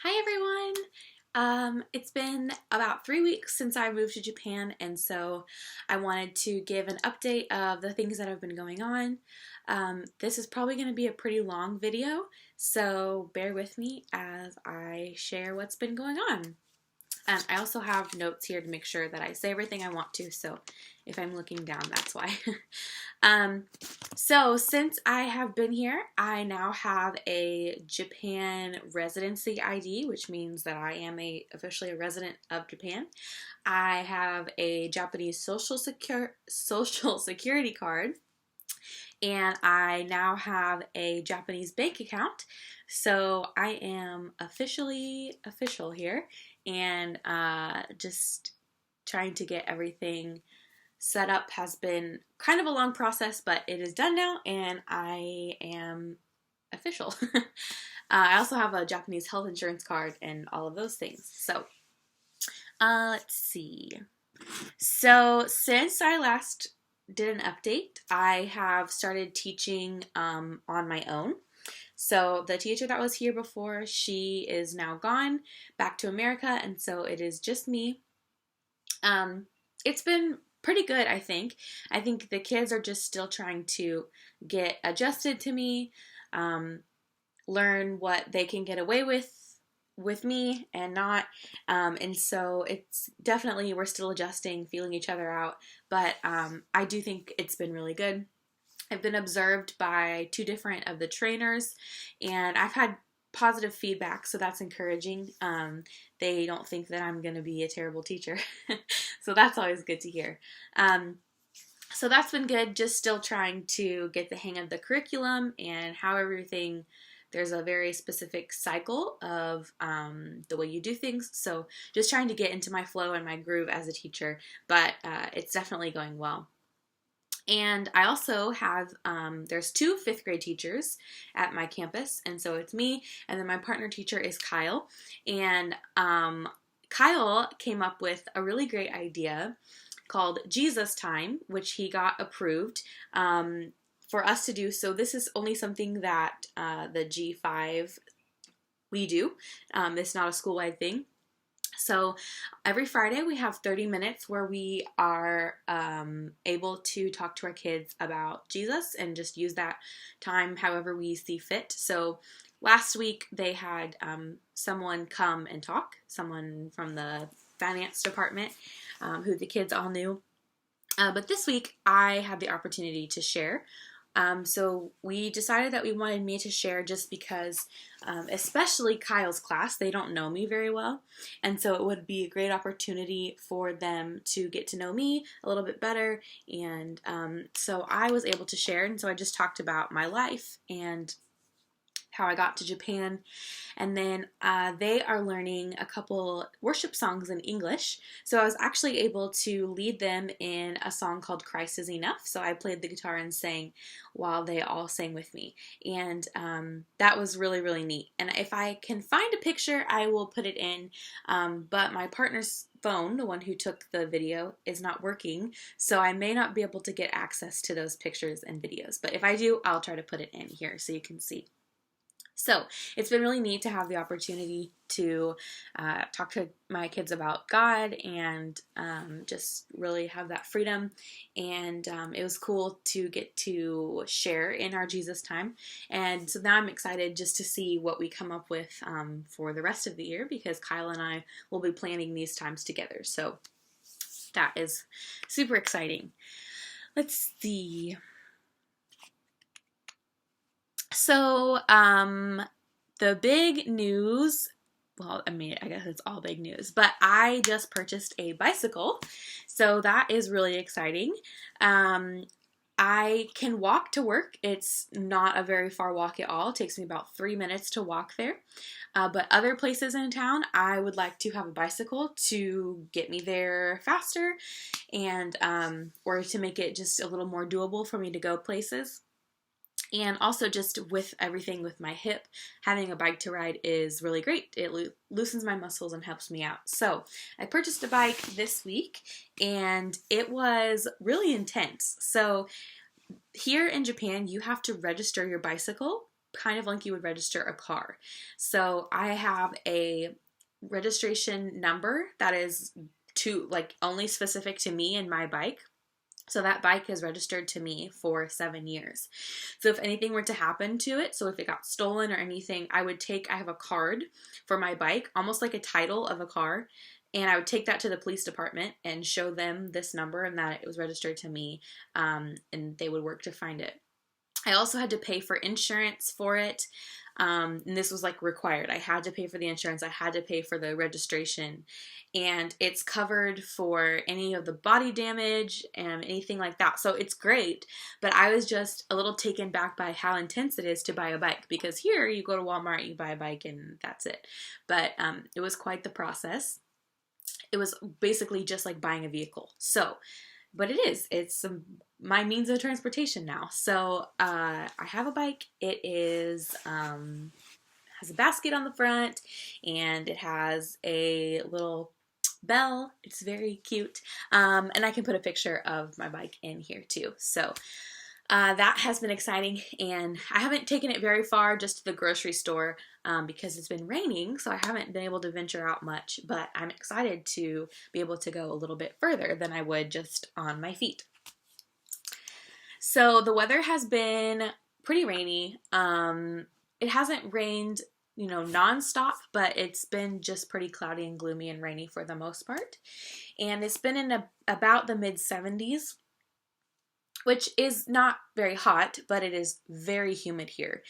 Hi everyone! It's been about 3 weeks since I moved to Japan, and so I wanted to give an update of the things that have been going on. This is probably going to be a pretty long video, so bear with me as I share what's been going on. I also have notes here to make sure that I say everything I want to, so if I'm looking down, that's why. um, so since I have been here, I now have a Japan residency ID, which means that I am officially a resident of Japan. I have a Japanese social security card, and I now have a Japanese bank account. So I am officially official here, and just trying to get everything set up has been kind of a long process, but it is done now, and I am official. I also have a Japanese health insurance card and all of those things. So let's see. So since I last did an update, I have started teaching on my own. So the teacher that was here before, she is now gone back to America, and so it is just me. It's been pretty good, I think. I think the kids are just still trying to get adjusted to me, learn what they can get away with me and not. And so it's definitely, we're still adjusting, feeling each other out, but I do think it's been really good. I've been observed by two different of the trainers, and I've had positive feedback, so that's encouraging. They don't think that I'm going to be a terrible teacher, so that's always good to hear. So that's been good, just still trying to get the hang of the curriculum and how everything, there's a very specific cycle of the way you do things, so just trying to get into my flow and my groove as a teacher, but it's definitely going well. And I also have, there's two fifth grade teachers at my campus, and so it's me, and then my partner teacher is Kyle. And Kyle came up with a really great idea called Jesus Time, which he got approved for us to do. So this is only something that the G5 we do. It's not a school-wide thing. So every Friday we have 30 minutes where we are able to talk to our kids about Jesus and just use that time however we see fit. So last week they had someone come and talk, someone from the finance department who the kids all knew. But this week I had the opportunity to share. So we decided that we wanted me to share just because, especially Kyle's class, they don't know me very well. And so it would be a great opportunity for them to get to know me a little bit better. And so I was able to share. And so I just talked about my life and how I got to Japan, and then they are learning a couple worship songs in English, so I was actually able to lead them in a song called Christ is Enough. So I played the guitar and sang while they all sang with me, and that was really, really neat. And if I can find a picture, I will put it in, but my partner's phone, the one who took the video, is not working, so I may not be able to get access to those pictures and videos, but if I do, I'll try to put it in here so you can see. So it's been really neat to have the opportunity to talk to my kids about God and just really have that freedom. And it was cool to get to share in our Jesus time. And so now I'm excited just to see what we come up with for the rest of the year, because Kyle and I will be planning these times together. So that is super exciting. Let's see. So, the big news, well, I mean, I guess it's all big news, but I just purchased a bicycle, so that is really exciting. I can walk to work. It's not a very far walk at all. It takes me about 3 minutes to walk there. But other places in town, I would like to have a bicycle to get me there faster and or to make it just a little more doable for me to go places. And also just with everything with my hip, having a bike to ride is really great. It loosens my muscles and helps me out. So I purchased a bike this week, and it was really intense. So here in Japan, you have to register your bicycle kind of like you would register a car. So I have a registration number that is only specific to me and my bike. So that bike is registered to me for 7 years. So if anything were to happen to it, so if it got stolen or anything, I have a card for my bike, almost like a title of a car, and I would take that to the police department and show them this number and that it was registered to me, and they would work to find it. I also had to pay for insurance for it. And this was like required. I had to pay for the insurance. I had to pay for the registration, and it's covered for any of the body damage and anything like that. So it's great, but I was just a little taken back by how intense it is to buy a bike, because here you go to Walmart, you buy a bike and that's it. But it was quite the process. It was basically just like buying a vehicle. But it's my means of transportation now. So I have a bike. It is has a basket on the front, and it has a little bell. It's very cute, and I can put a picture of my bike in here too. So that has been exciting, and I haven't taken it very far, just to the grocery store, because it's been raining, so I haven't been able to venture out much, but I'm excited to be able to go a little bit further than I would just on my feet. So the weather has been pretty rainy. It hasn't rained, nonstop, but it's been just pretty cloudy and gloomy and rainy for the most part, and it's been in about the mid-70s. Which is not very hot, but it is very humid here.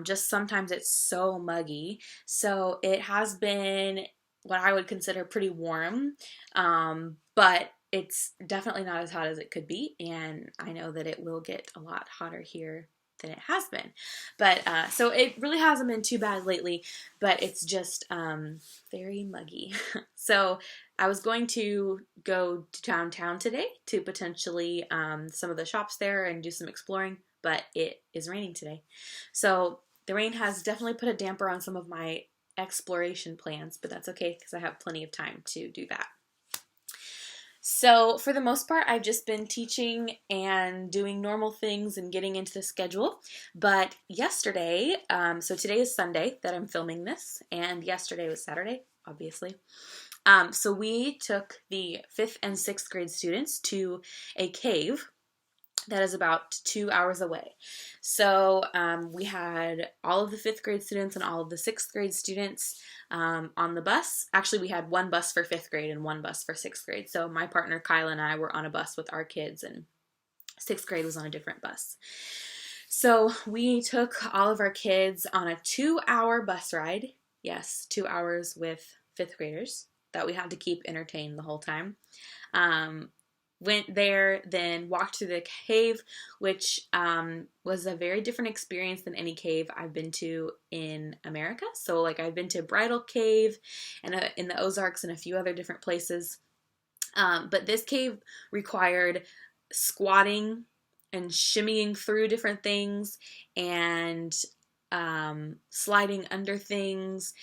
Just sometimes it's so muggy. So it has been what I would consider pretty warm, but it's definitely not as hot as it could be. And I know that it will get a lot hotter here than it has been. But so it really hasn't been too bad lately, but it's just very muggy. So I was going to go to downtown today to potentially some of the shops there and do some exploring, but it is raining today. So the rain has definitely put a damper on some of my exploration plans, but that's okay because I have plenty of time to do that. So for the most part, I've just been teaching and doing normal things and getting into the schedule. But yesterday, so today is Sunday that I'm filming this, and yesterday was Saturday, obviously. So we took the 5th and 6th grade students to a cave that is about 2 hours away. So we had all of the 5th grade students and all of the 6th grade students on the bus. Actually, we had one bus for 5th grade and one bus for 6th grade. So my partner Kyle and I were on a bus with our kids, and 6th grade was on a different bus. So we took all of our kids on a 2-hour bus ride. Yes, 2 hours with 5th graders that we had to keep entertained the whole time. Went there, then walked through the cave, which was a very different experience than any cave I've been to in America. So like I've been to Bridal Cave and in the Ozarks and a few other different places. But this cave required squatting and shimmying through different things and sliding under things,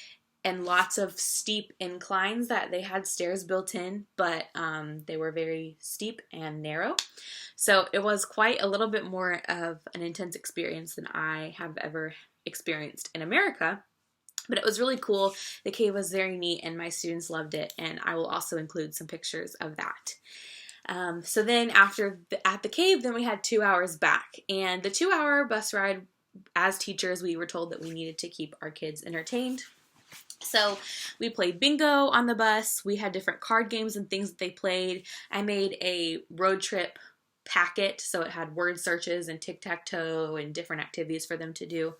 and lots of steep inclines that they had stairs built in, but they were very steep and narrow. So it was quite a little bit more of an intense experience than I have ever experienced in America. But it was really cool. The cave was very neat and my students loved it, and I will also include some pictures of that. So then at the cave, then we had 2 hours back. And the 2-hour bus ride, as teachers, we were told that we needed to keep our kids entertained. So we played bingo on the bus. We had different card games and things that they played. I made a road trip packet, so it had word searches and tic-tac-toe and different activities for them to do.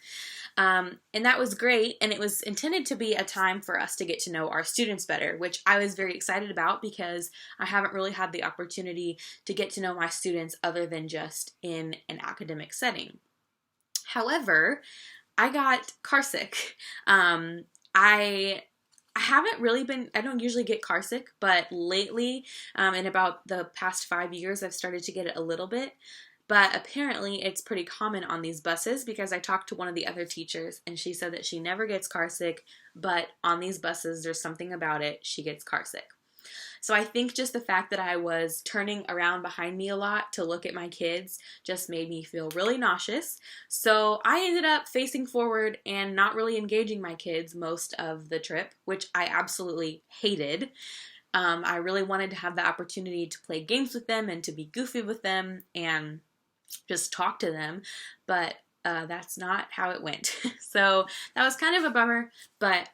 And that was great, and it was intended to be a time for us to get to know our students better, which I was very excited about because I haven't really had the opportunity to get to know my students other than just in an academic setting. However, I got carsick. I haven't really been, I don't usually get carsick, but lately, in about the past 5 years, I've started to get it a little bit. But apparently it's pretty common on these buses because I talked to one of the other teachers and she said that she never gets carsick, but on these buses, there's something about it, she gets carsick. So I think just the fact that I was turning around behind me a lot to look at my kids just made me feel really nauseous. So I ended up facing forward and not really engaging my kids most of the trip, which I absolutely hated. I really wanted to have the opportunity to play games with them and to be goofy with them and just talk to them, but that's not how it went. So that was kind of a bummer, but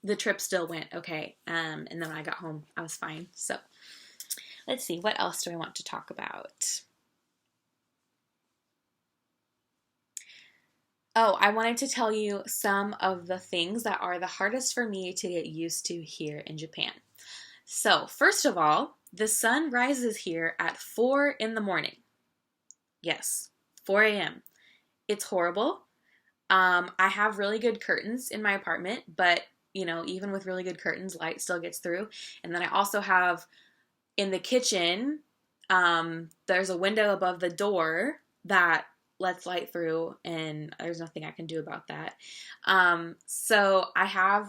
the trip still went okay. And then when I got home, I was fine. So let's see, what else do I want to talk about? Oh, I wanted to tell you some of the things that are the hardest for me to get used to here in Japan. So, first of all, the sun rises here at 4 in the morning. Yes, 4 a.m. It's horrible. I have really good curtains in my apartment, but even with really good curtains, light still gets through. And then I also have in the kitchen, there's a window above the door that lets light through, and there's nothing I can do about that. So I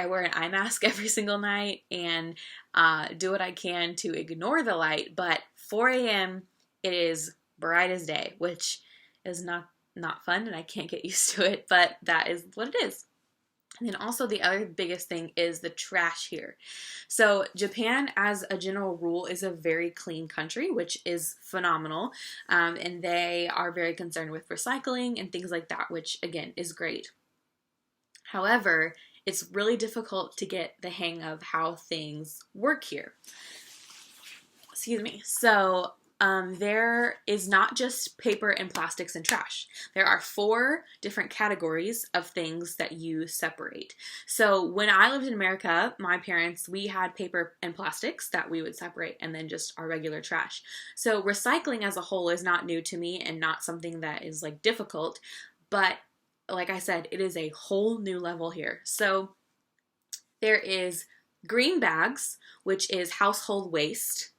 wear an eye mask every single night and do what I can to ignore the light, but 4 a.m. it is bright as day, which is not fun, and I can't get used to it, but that is what it is. And then also the other biggest thing is the trash here. So Japan, as a general rule, is a very clean country, which is phenomenal. And they are very concerned with recycling and things like that, which again is great. However, it's really difficult to get the hang of how things work here. Excuse me. So there is not just paper and plastics and trash. There are 4 different categories of things that you separate. So when I lived in America, my parents, we had paper and plastics that we would separate, and then just our regular trash. So recycling as a whole is not new to me and not something that is like difficult, but like I said, it is a whole new level here. So there is green bags, which is household waste.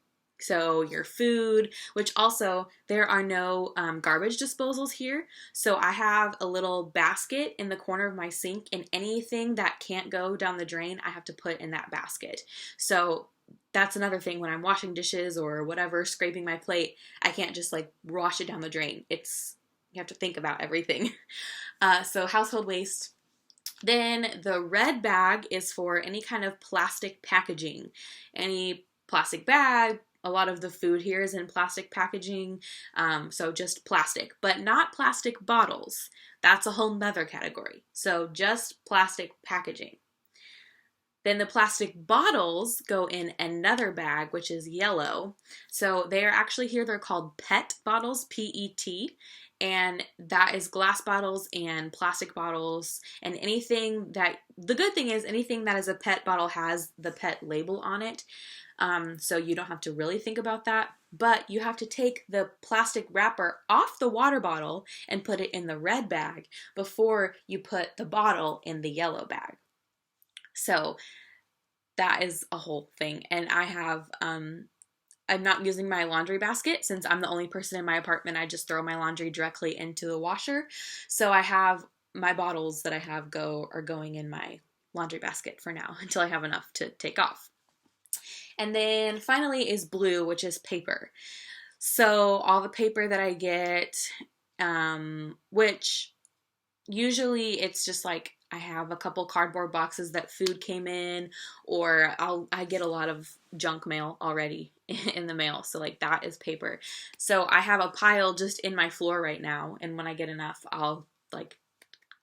So your food, which also there are no garbage disposals here. So I have a little basket in the corner of my sink, and anything that can't go down the drain, I have to put in that basket. So that's another thing when I'm washing dishes or whatever, scraping my plate, I can't just like wash it down the drain. You have to think about everything. So household waste. Then the red bag is for any kind of plastic packaging, any plastic bag. A lot of the food here is in plastic packaging, so just plastic, but not plastic bottles. That's a whole nother category. So just plastic packaging. Then the plastic bottles go in another bag, which is yellow. So they are actually here, they're called PET bottles, P-E-T, and that is glass bottles and plastic bottles and anything that, the good thing is anything that is a PET bottle has the PET label on it. So you don't have to really think about that, but you have to take the plastic wrapper off the water bottle and put it in the red bag before you put the bottle in the yellow bag. So that is a whole thing. And I'm not using my laundry basket since I'm the only person in my apartment. I just throw my laundry directly into the washer. So I have my bottles that I have are going in my laundry basket for now until I have enough to take off. And then finally is blue, which is paper. So all the paper that I get, which usually it's just like I have a couple cardboard boxes that food came in, or I get a lot of junk mail already in the mail. So like that is paper. So I have a pile just in my floor right now, and when I get enough, I'll like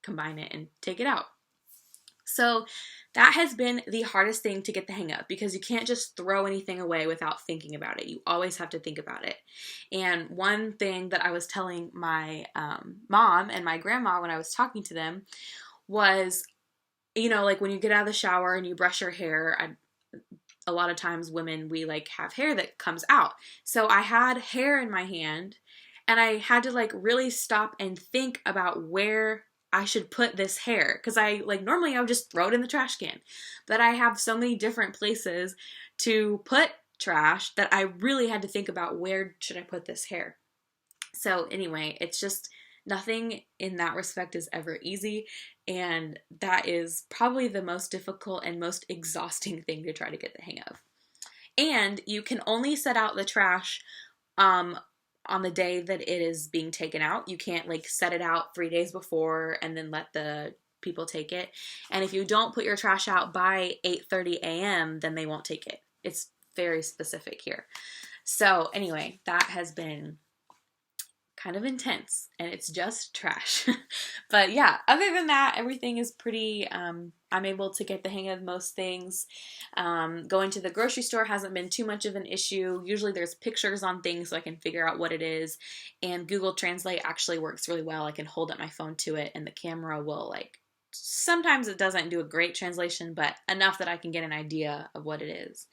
combine it and take it out. So that has been the hardest thing to get the hang of, because you can't just throw anything away without thinking about it. You always have to think about it. And one thing that I was telling my mom and my grandma when I was talking to them was, like when you get out of the shower and you brush your hair, a lot of times women, we like have hair that comes out. So I had hair in my hand, and I had to like really stop and think about where I should put this hair, because normally I would just throw it in the trash can, but I have so many different places to put trash that I really had to think about where should I put this hair. So anyway, it's just nothing in that respect is ever easy, and that is probably the most difficult and most exhausting thing to try to get the hang of. And you can only set out the trash um, on the day that it is being taken out. You can't like set it out 3 days before and then let the people take it. And if you don't put your trash out by 8:30 a.m., then they won't take it. It's very specific here. So anyway, that has been kind of intense, and it's just trash. But yeah, other than that, everything is pretty, I'm able to get the hang of most things. Going to the grocery store hasn't been too much of an issue. Usually there's pictures on things so I can figure out what it is, and Google Translate actually works really well. I can hold up my phone to it and the camera will like, sometimes it doesn't do a great translation, but enough that I can get an idea of what it is.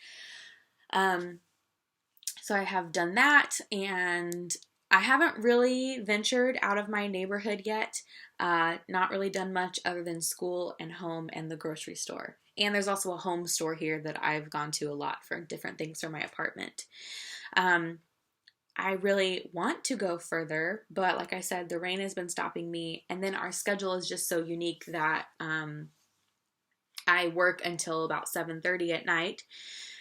So I have done that, and I haven't really ventured out of my neighborhood yet. Not really done much other than school and home and the grocery store. And there's also a home store here that I've gone to a lot for different things for my apartment. I really want to go further, but like I said, the rain has been stopping me. And then our schedule is just so unique that I work until about 7:30 at night.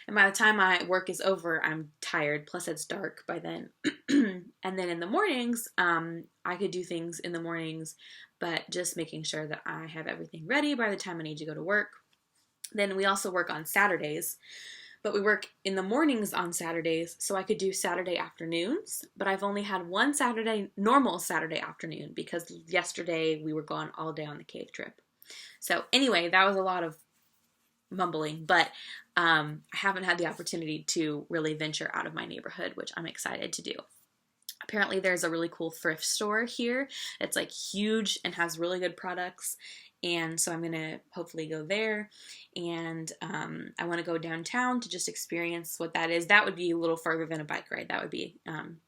And by the time my work is over, I'm tired. Plus, it's dark by then. And then in the mornings, I could do things in the mornings, but just making sure that I have everything ready by the time I need to go to work. Then we also work on Saturdays, but we work in the mornings on Saturdays, so I could do Saturday afternoons. But I've only had one normal Saturday afternoon, because yesterday we were gone all day on the cave trip. So anyway, that was a lot of mumbling, but I haven't had the opportunity to really venture out of my neighborhood, which I'm excited to do. Apparently there's a really cool thrift store here. It's like huge and has really good products, and so I'm going to hopefully go there. And I want to go downtown to just experience what that is. That would be a little further than a bike ride. That would be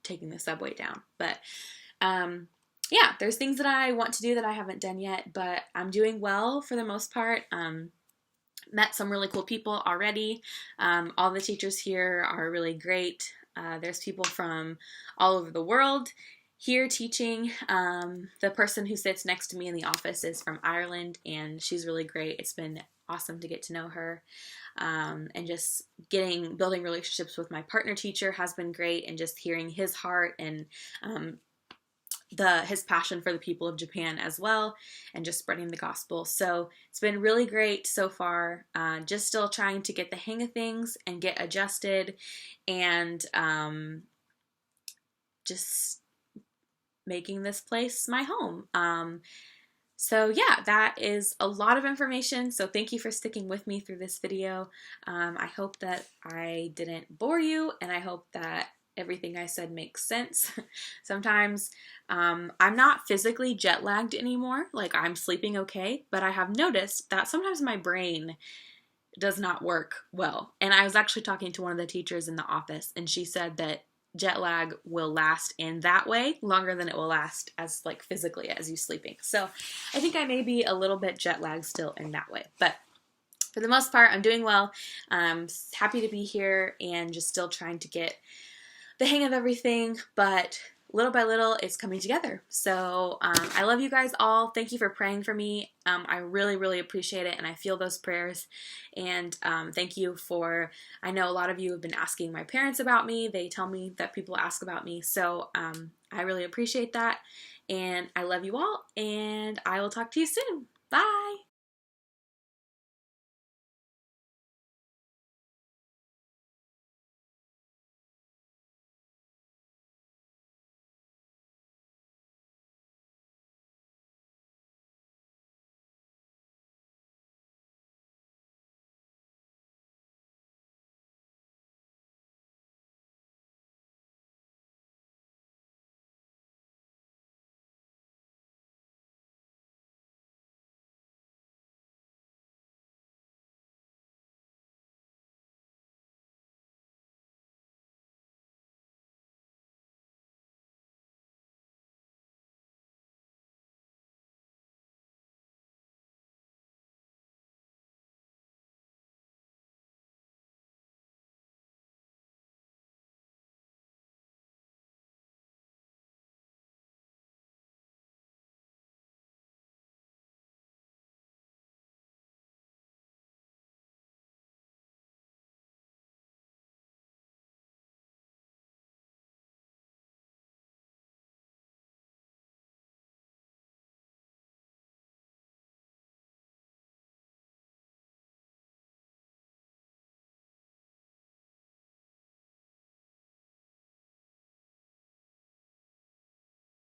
taking the subway down. But yeah, there's things that I want to do that I haven't done yet, but I'm doing well for the most part. Met some really cool people already. All the teachers here are really great. There's people from all over the world here teaching. The person who sits next to me in the office is from Ireland, and she's really great. It's been awesome to get to know her. And just building relationships with my partner teacher has been great, and just hearing his heart and his passion for the people of Japan as well, and just spreading the gospel. So it's been really great so far. Just still trying to get the hang of things and get adjusted, and just making this place my home. So yeah, that is a lot of information. So thank you for sticking with me through this video. I hope that I didn't bore you, and I hope that everything I said makes sense. Sometimes I'm not physically jet lagged anymore, like I'm sleeping okay, but I have noticed that sometimes my brain does not work well. And I was actually talking to one of the teachers in the office, and she said that jet lag will last in that way longer than it will last as like physically as you sleeping. So I think I may be a little bit jet lagged still in that way, but for the most part, I'm doing well. I'm happy to be here and just still trying to get the hang of everything, but little by little it's coming together. So I love you guys all. Thank you for praying for me. I really, really appreciate it, and I feel those prayers. And thank you for, I know a lot of you have been asking my parents about me. They tell me that people ask about me, so I really appreciate that. And I love you all, and I will talk to you soon. Bye!